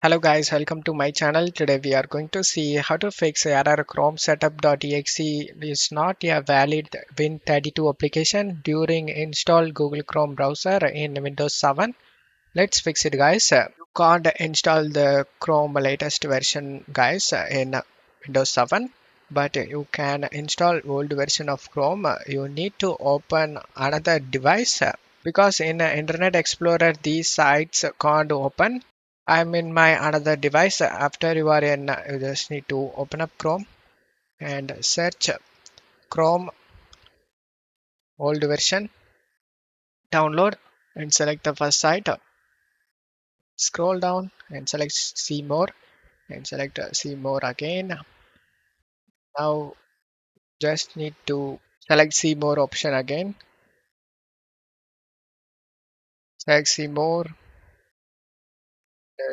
Hello guys, welcome to my channel. Today we are going to see how to fix error chrome.setup.exe is not a valid Win32 application during install Google Chrome browser in Windows 7. Let's fix it guys. You can't install the Chrome latest version guys in Windows 7, but you can install old version of Chrome. You need to open another device because in Internet Explorer these sites can't open. I'm in my another device. After you are in, you just need to open up Chrome and search Chrome old version, download and select the first site. Scroll down and select see more and select see more again. Now just need to select see more option again. Select see more.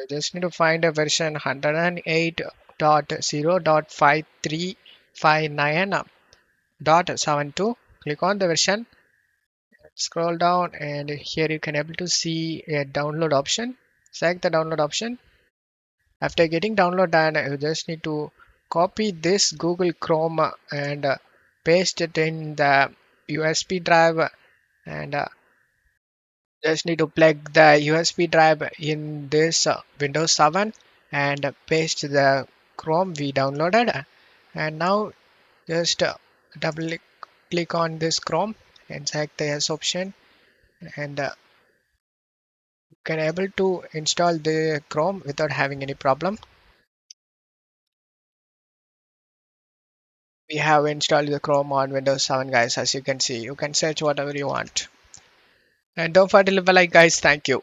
Just need to find a version 108.0.5359.72. Click on the version. Scroll down and here you can able to see a download option. Select the download option. After getting download done, you just need to copy this Google Chrome and paste it in the USB drive and just need to plug the USB drive in this Windows 7 and paste the Chrome we downloaded. And now just double click on this Chrome and select the yes option and can able to install the Chrome without having any problem. We have installed the Chrome on Windows 7 guys. As you can see, you can search whatever you want, and don't forget to leave a like guys. Thank you.